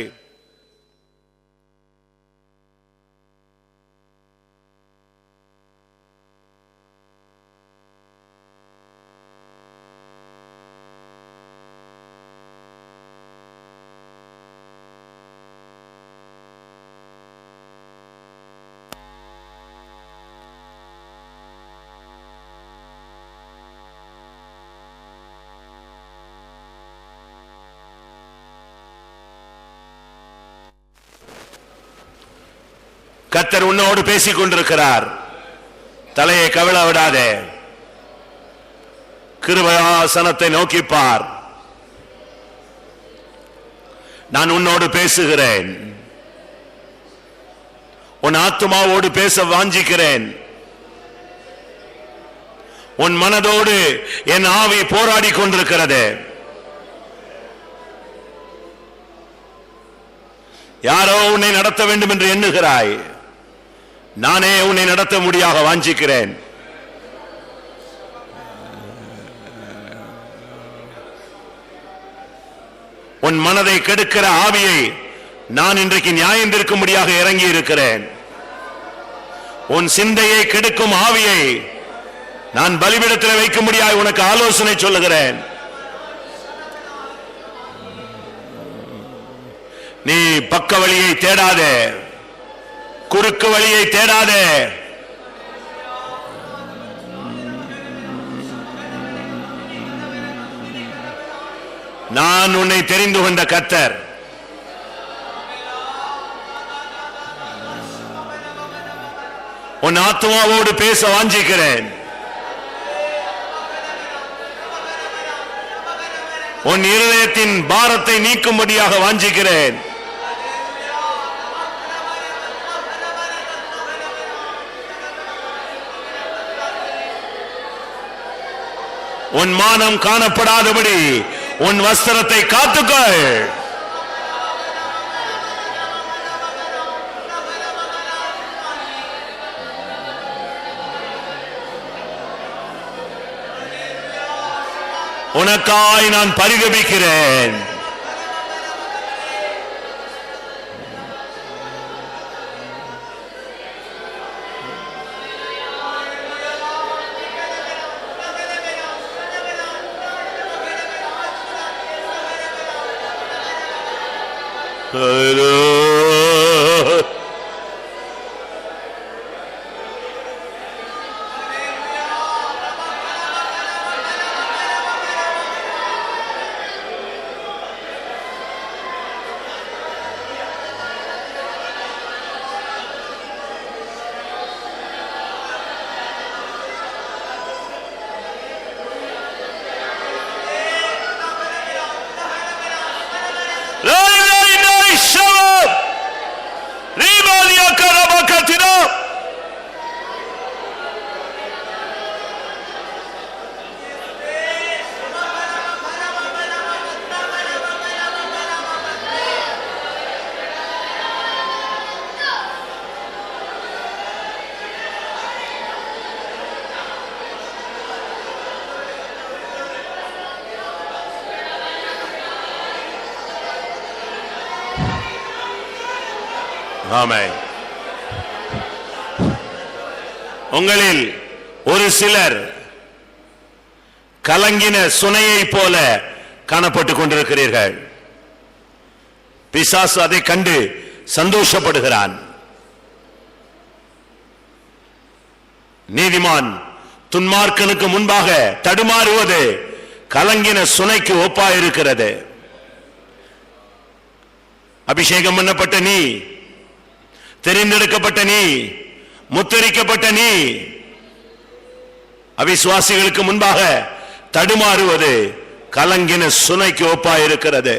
A: கர்த்தர் உன்னோடு பேசிக் கொண்டிருக்கிறார். தலையை கவிழ விடாதே. கிருபையாசனத்தை நோக்கிப்பார். நான் உன்னோடு பேசுகிறேன். உன் ஆத்துமாவோடு பேச வாஞ்சிக்கிறேன். உன் மனதோடு என் ஆவி போராடி கொண்டிருக்கிறது. யாரோ உன்னை நடத்த வேண்டும் என்று எண்ணுகிறாய். நானே உன்னை நடத்த முடியாக வாஞ்சிக்கிறேன். உன் மனதை கெடுக்கிற ஆவியை நான் இன்றைக்கு நியாயம் தீர்க்கும்படியாக இறங்கி இருக்கிறேன். உன் சிந்தையை கெடுக்கும் ஆவியை நான் பலிபீடத்தில் வைக்கும்படியாக உனக்கு ஆலோசனை சொல்லுகிறேன். நீ பக்க வழியை தேடாதே, குறுக்கு வழியை தேடாதே. நான் உன்னை தெரிந்து கொண்ட கர்த்தர். உன் ஆத்துமாவோடு பேச வாஞ்சிக்கிறேன். உன் இருதயத்தின் பாரத்தை நீக்கும்படியாக வாஞ்சிக்கிறேன். உன் மானம் காணப்படாதபடி உன் வஸ்திரத்தை காத்துக்கொள். உனக்காய் நான் பரிதபிக்கிறேன். ஆமென். உங்களில் ஒரு சிலர் கலங்கின சுனையை போல காணப்பட்டுக் கொண்டிருக்கிறீர்கள். பிசாசு அதை கண்டு சந்தோஷப்படுகிறான். நீதிமான் துன்மார்க்கனுக்கு முன்பாக தடுமாறுவது கலங்கின சுனைக்கு ஒப்பாயிருக்கிறது. அபிஷேகம் பண்ணப்பட்ட நீ, தெரிந்தெடுக்கப்பட்ட நீ, முத்தரிக்கப்பட்ட நீ அவிசுவாசிகளுக்கு முன்பாக தடுமாறுவது கலங்கின சுனைக்கு ஒப்பாயிருக்கிறது.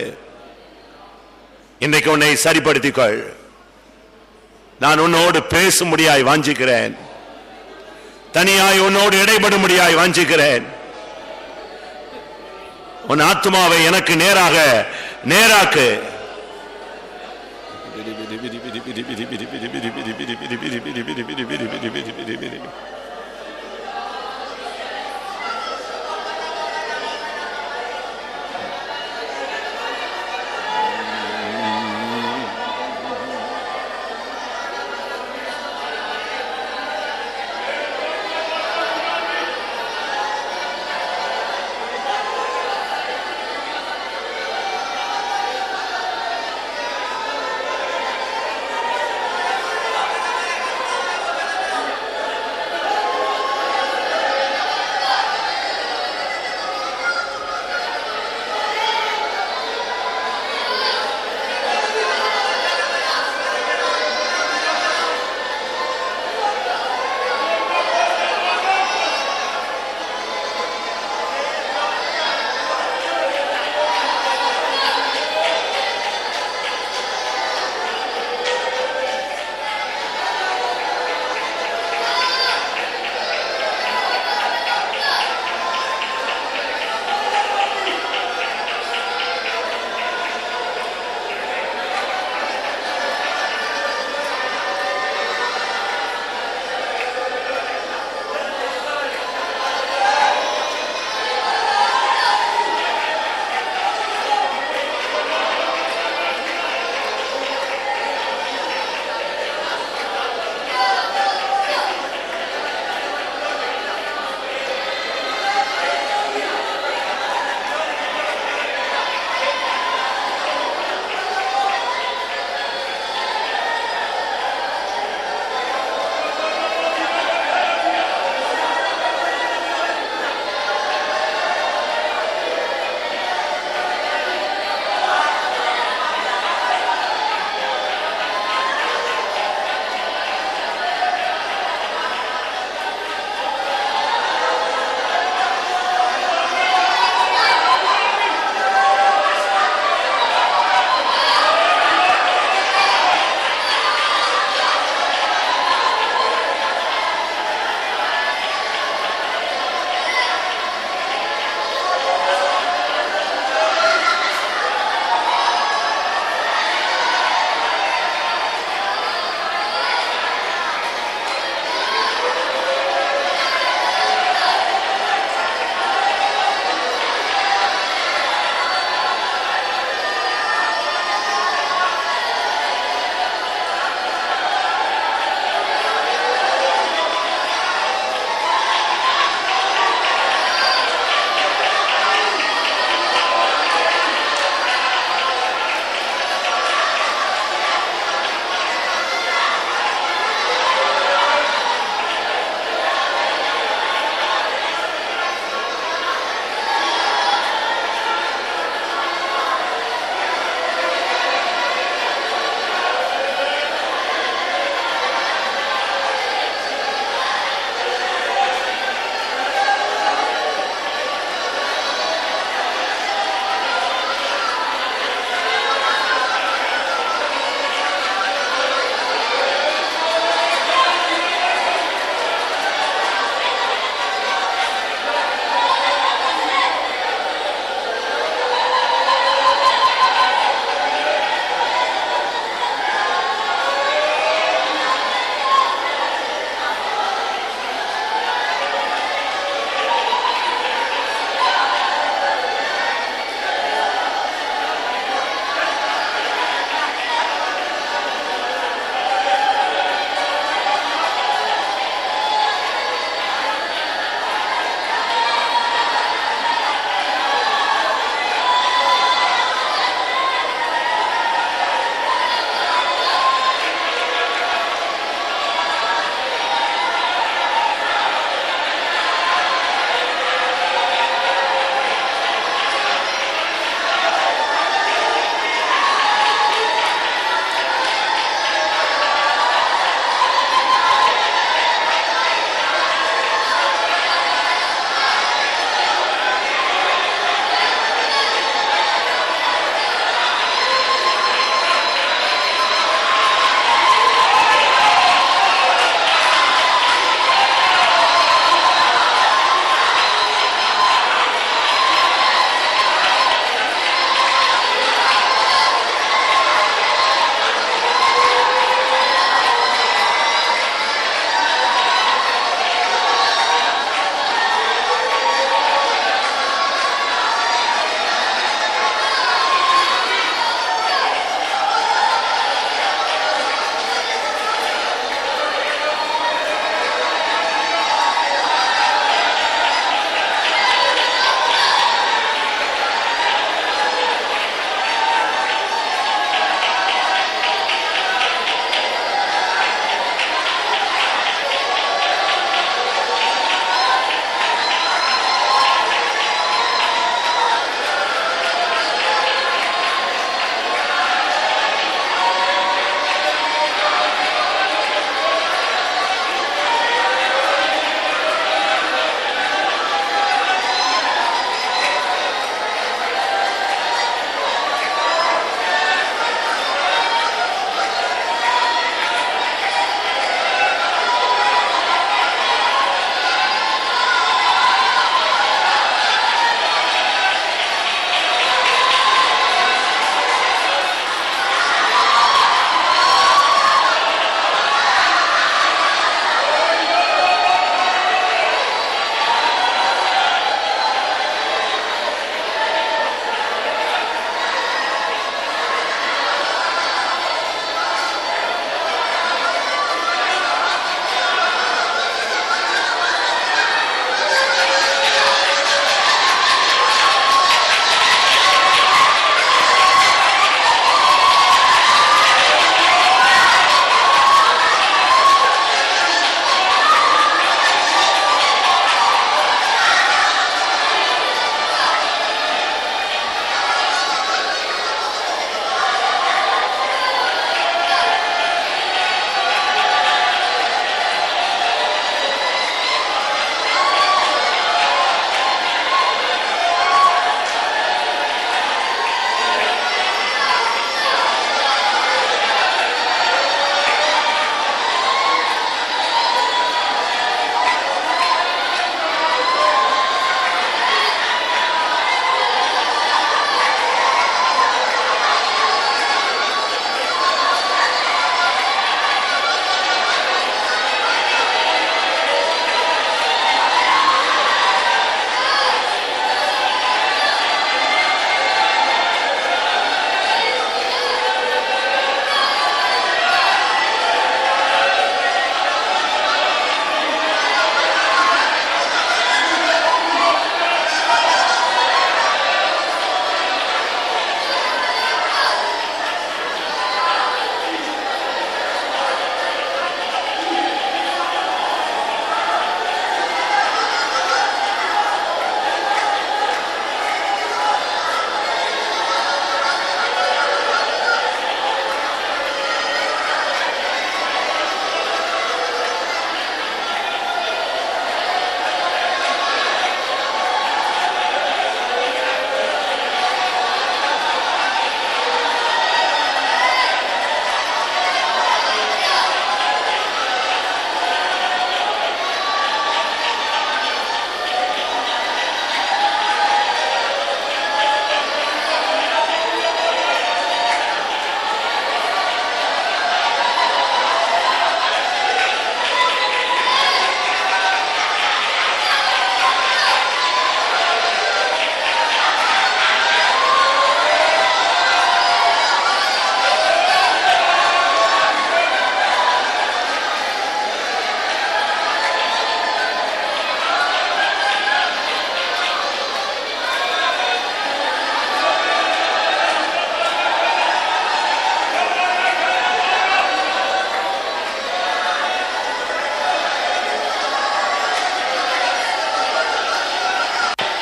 A: இன்றைக்கு உன்னை சரிப்படுத்திக்கொள். நான் உன்னோடு பேசும்படியாய் வாஞ்சிக்கிறேன். தனியாய் உன்னோடு இடைபடும்படியாய் வாஞ்சிக்கிறேன். உன் ஆத்துமாவை எனக்கு நேராக நேராக்கு.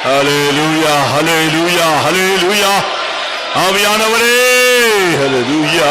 A: ஹல்லேலூயா ஹல்லேலூயா ஹல்லேலூயா. ஆவியானவரே ஹல்லேலூயா.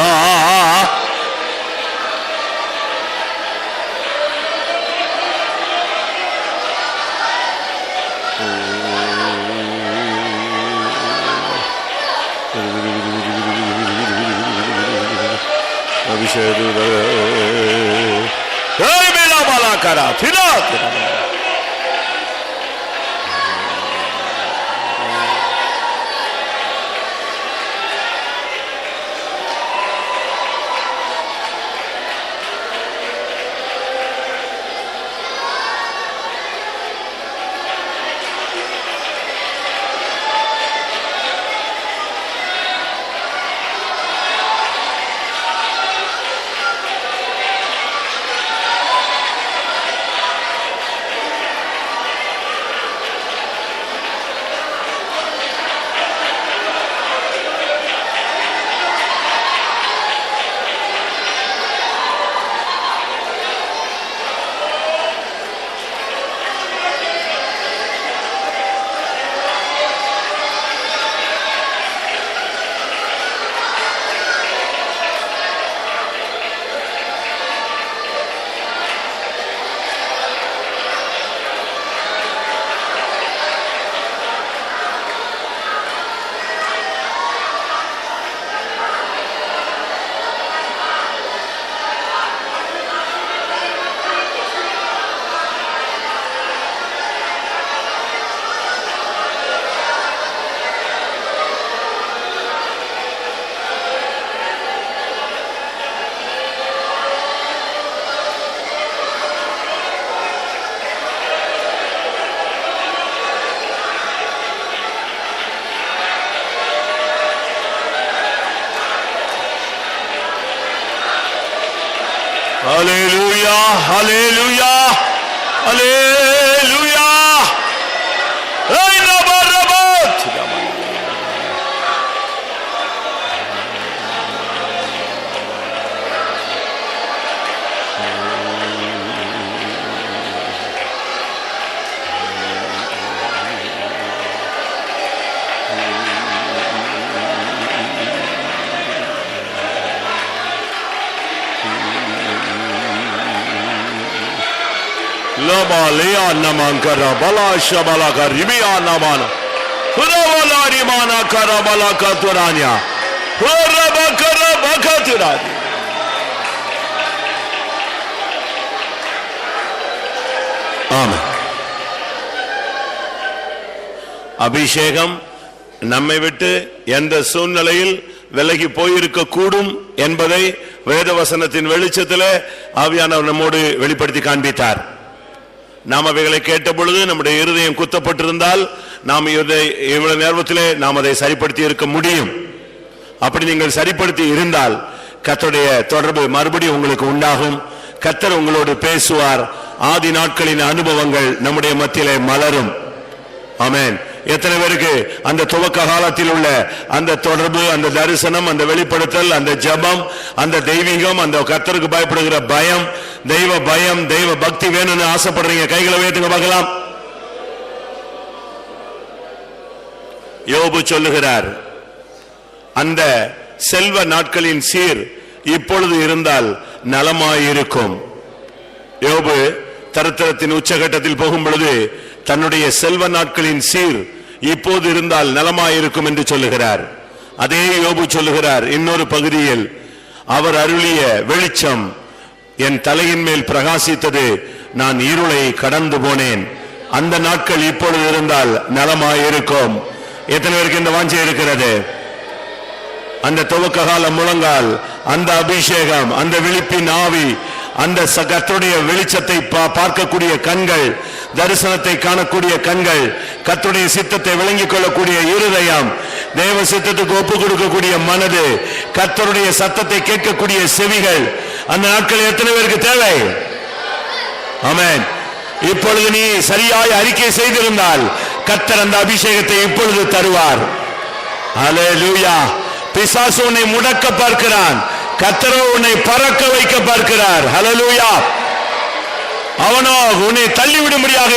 A: ஹல்லேலூயா ஹல்லேலூயா ஹல்லேலூயா. Lama lea namankara bala shabala karibia namana hurabala rimana karabala katuranya hurabakara bakaturani. Amen. அபிஷேகம் நம்மை விட்டு எந்த சூழ்நிலையில் விலகி போயிருக்க கூடும் என்பதை வேதவசனத்தின் வெளிச்சத்திலே ஆவியானவர் நம்மோடு வெளிப்படுத்தி காண்பித்தார். நாம் அவைகளை கேட்ட பொழுது நம்முடைய இருதயம் குத்தப்பட்டிருந்தால் நாம் இவ்வளவு நேரத்திலே நாம் அதை சரிப்படுத்தி இருக்க முடியும். அப்படி நீங்கள் சரிப்படுத்தி இருந்தால் கர்த்தருடைய தொடர்பு மறுபடியும் உங்களுக்கு உண்டாகும். கர்த்தர் உங்களோடு பேசுவார். ஆதி நாட்களின் அனுபவங்கள் நம்முடைய மத்தியிலே மலரும். ஆமென். எத்தனை பேருக்கு அந்த துவக்க காலத்தில் உள்ள அந்த தொடர்பு, அந்த தரிசனம், அந்த வெளிப்படுத்தல், அந்த ஜெபம், அந்த தெய்வீகம், அந்த கர்த்தருக்கு பயப்படுகிற பயம், தெய்வ பயம், தெய்வ பக்தி வேணும்னு ஆசைப்படுறீங்க? கைகளை உயர்த்துங்க பார்க்கலாம். யோபு சொல்லுகிறார், அந்த செல்வ நாட்களின் சீர் இப்பொழுது இருந்தால் நலமாயிருக்கும். யோபு தரித்திரத்தின் உச்சகட்டத்தில் போகும் பொழுது தன்னுடைய செல்வ நாட்களின் சீர் இப்போது இருந்தால் நலமாயிருக்கும் என்று சொல்லுகிறார். அதே யோபு சொல்லுகிறார் இன்னொரு பகுதியில், அவர் அருளிய வெளிச்சம் என் தலையின் மேல் பிரகாசித்தது, நான் இருளை கடந்து போனேன். அந்த நாட்கள் இப்பொழுது இருந்தால் நலமாயிருக்கும். எத்தனை பேருக்கு இந்த வாஞ்சை இருக்கிறது? அந்த துவக்க கால முழங்கால், அந்த அபிஷேகம், அந்த விழிப்பின் ஆவி, அந்த கர்த்தருடைய வெளிச்சத்தை பார்க்கக்கூடிய கண்கள், தரிசனத்தை காணக்கூடிய கண்கள், கர்த்தருடைய சித்தத்தை விளங்கிக் கொள்ளக்கூடிய இருதயம், தேவ சித்தத்துக்கு ஒப்பு கொடுக்கக்கூடிய மனது, கர்த்தருடைய சத்தத்தை கேட்கக்கூடிய செவிகள், அந்த நாட்கள் எத்தனை பேருக்கு தேவை? ஆமென். இப்பொழுது நீ சரியாய் அறிக்கை செய்திருந்தால் கர்த்தர் அந்த அபிஷேகத்தை இப்பொழுது தருவார். ஹல்லேலூயா. பிசாசு உன்னை முடக்க பார்க்கிறான், கர்த்தரோ உன்னை பறக்க வைக்க பார்க்கிறார். ஹல்லேலூயா. அவனோ உன்னை தள்ளிவிடும்படியாக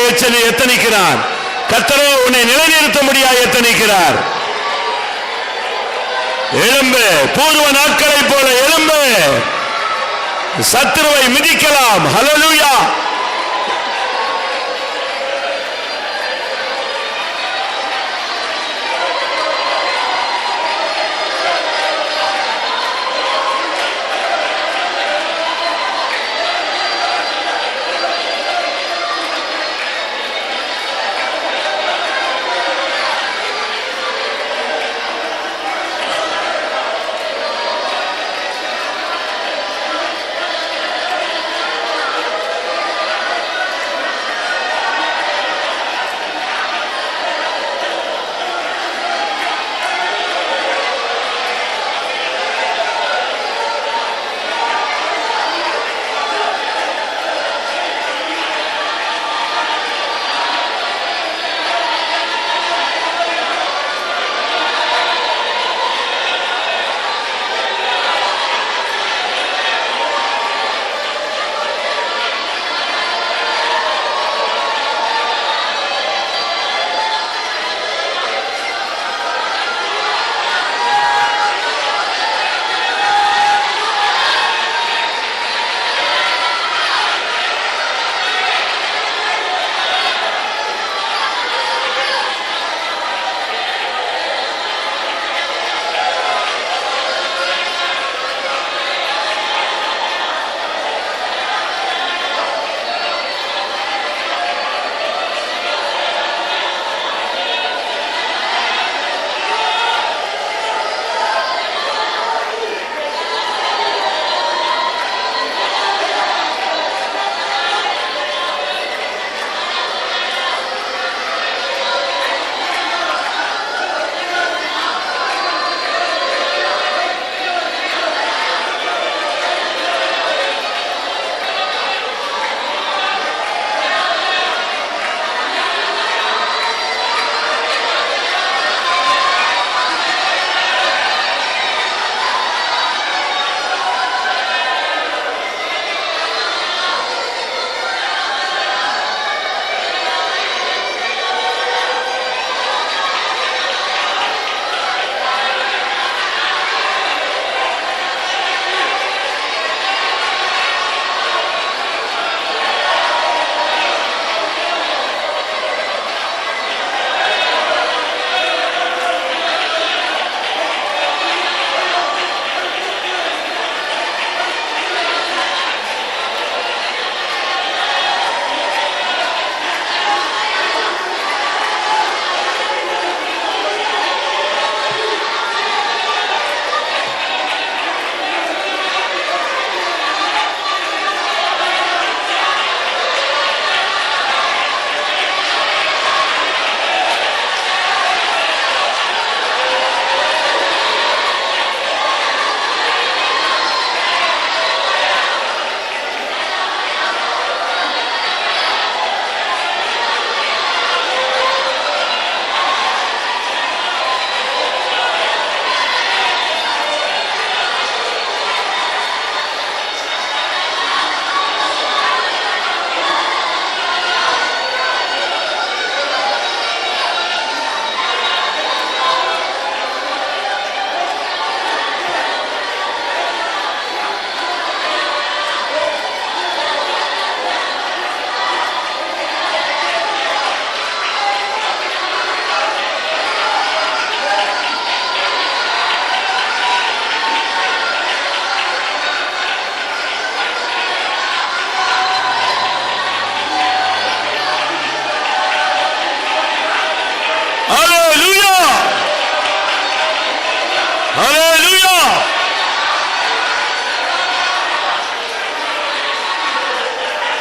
A: எத்தனிக்கிறான். கர்த்தரோ உன்னை நிலைநிறுத்த முடியாது எத்தனிக்கிறார். எழும்பு, பூர்வ நாட்களை போல எழும்பு, சத்துருவை மிதிக்கலாம். ஹல்லேலூயா.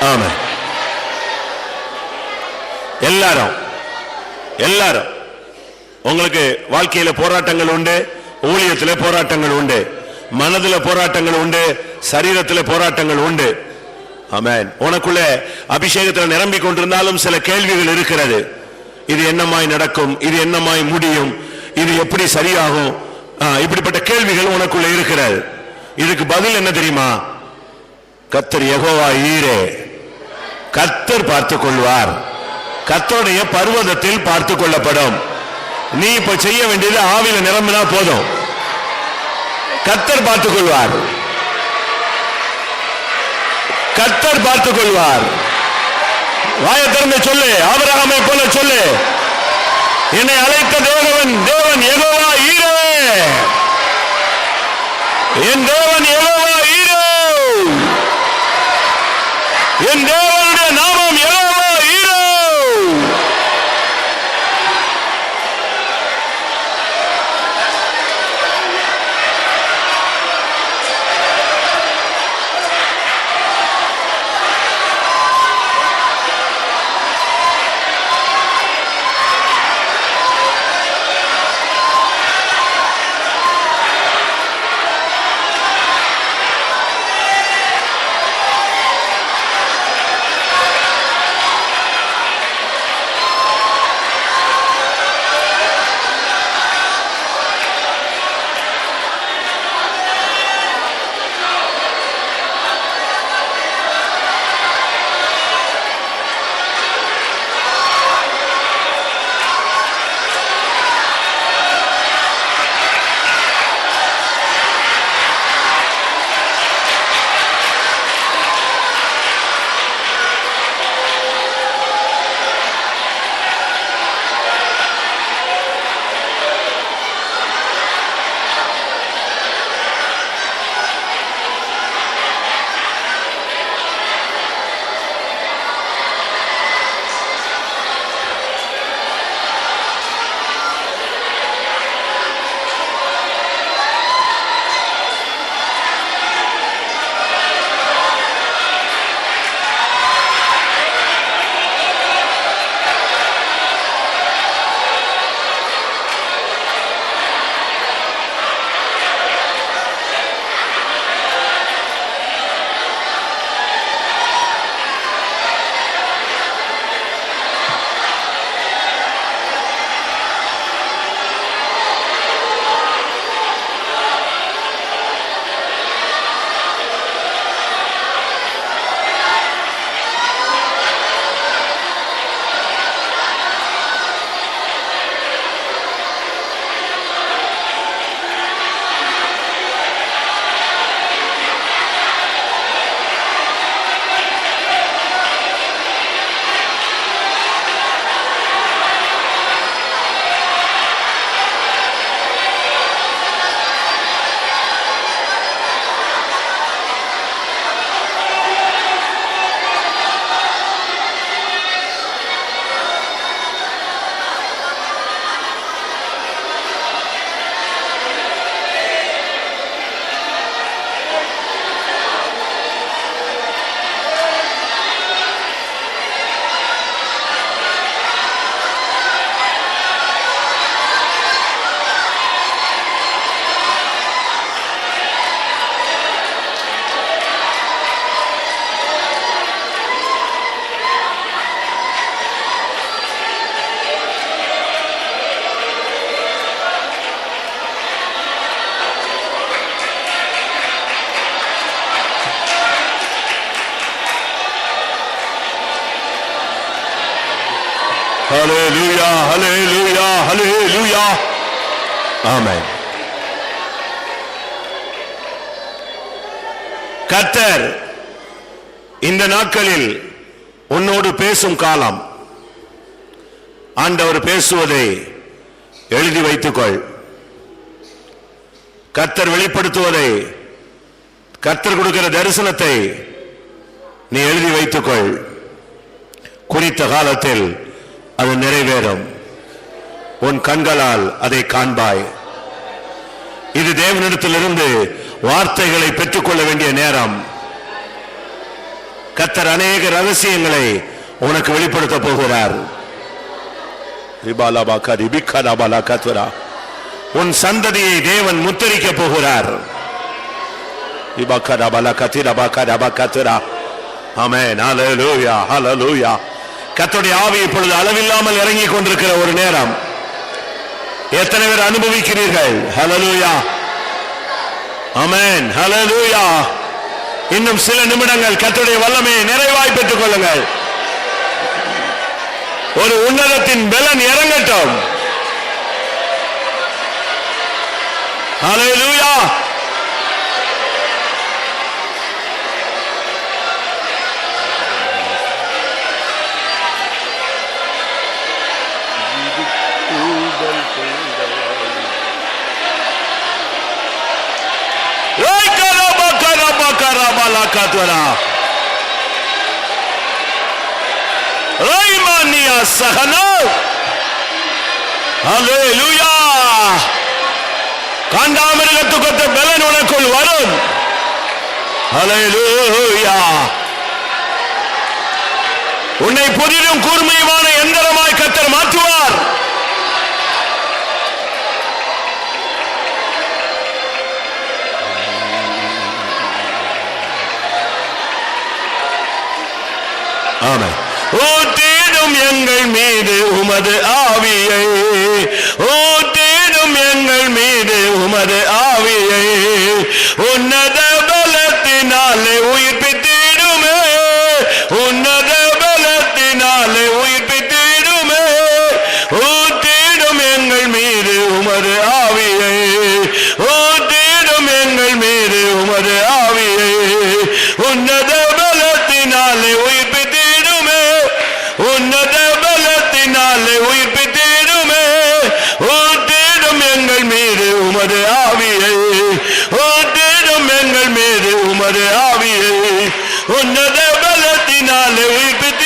B: ஆமென். எல்லாரும் எல்லாரும் உங்களுக்கு வாழ்க்கையில போராட்டங்கள் உண்டு, ஊழியத்தில் போராட்டங்கள் உண்டு, மனதில் போராட்டங்கள் உண்டு, சரீரத்தில் போராட்டங்கள் உண்டு. ஆமென். உனக்குள்ள அபிஷேகத்தில் நிரம்பிக் கொண்டிருந்தாலும் சில கேள்விகள் இருக்கிறது. இது என்னமாய் நடக்கும், இது என்னமாய் முடியும், இது எப்படி சரியாகும், இப்படிப்பட்ட கேள்விகள் உனக்குள்ள இருக்கிறது. இதுக்கு பதில் என்ன தெரியுமா? கர்த்தர் யெகோவா ஈரே, கர்த்தர் பார்த்துக் கொள்வார்.
A: கர்த்தருடைய பர்வதத்தில் பார்த்து கொள்ளப்படும். நீ இப்ப செய்ய வேண்டியது ஆவியில நிரம்பினா போதும், கர்த்தர் பார்த்துக் கொள்வார். கர்த்தர் பார்த்துக் கொள்வார். வாயை திறந்து சொல்லு, ஆபிரகாமை போல சொல்லு, என்னை அழைத்த தேவன் யெகோவா ஈரே, என் தேவன் யெகோவா ஈரே, என் தேவனுடைய நாமம் யெகோவா ஈரே. Hallelujah, hallelujah, hallelujah. Amen. கர்த்தர் இந்த நாட்களில் உன்னோடு பேசும் காலம். ஆண்டவர் பேசுவதை எழுதி வைத்துக்கொள். கர்த்தர் வெளிப்படுத்துவதை, கர்த்தர் கொடுக்கிற தரிசனத்தை நீ எழுதி வைத்துக்கொள். குறித்த காலத்தில் அது நிறைவேறும். உன் கண்களால் அதை காண்பாய். இது தேவனிடத்திலிருந்து வார்த்தைகளை பெற்றுக்கொள்ள வேண்டிய நேரம். கர்த்தர் அநேக ரகசியங்களை உனக்கு வெளிப்படுத்த போகிறார். உன் சந்ததியை தேவன் முத்தரிக்க போகிறார். ஆமென். ஹல்லேலூயா, ஹல்லேலூயா. கர்த்தருடைய ஆவி இப்பொழுது அளவில்லாமல் இறங்கிக் கொண்டிருக்கிற ஒரு நேரம். எத்தனை பேர் அனுபவிக்கிறீர்கள்? ஹல்லேலூயா, ஆமென், ஹல்லேலூயா. இன்னும் சில நிமிடங்கள் கர்த்தருடைய வல்லமையை நிறைவாய் பெற்றுக் கொள்ளுங்கள். ஒரு உன்னதத்தின் பலன் இறங்கட்டும். ஹல்லேலூயா. காண்டாமிருகத்துக்கொத்த பலன் உனக்குள் வரும். ஹல்லேலூயா. உன்னை புதிரும் கூர்மையுமான எந்திரமாய் கர்த்தர் மாற்றுவார். ஆமென். ஊற்றிடும் எங்கள் மீது உமது ஆவியை, ஊற்றிடும் எங்கள் மீது உமது ஆவியை, உன்னத பலத்தினாலே உயிர்ப்பித்திடுமே, உன்னத பலத்தினாலே உயிர்ப்பித்திடுமே. ஊற்றிடும் எங்கள் மீது உமது ஆவியை, ஊற்றிடும் எங்கள் மீது உமது ஆவியை, உன்னத பலத்தினாலே உயிர்ப்பித்திடுமே, உன்னத பலத்தினாலே உயிர்ப்பித்திடுமே. ஊற்றிடும் எங்கள் மீது உமது ஆவியை, ஊற்றிடும் எங்கள் மீது உமது ஆவியை, உன்னத பலத்தினாலே உயிர்ப்பித்திடுமே.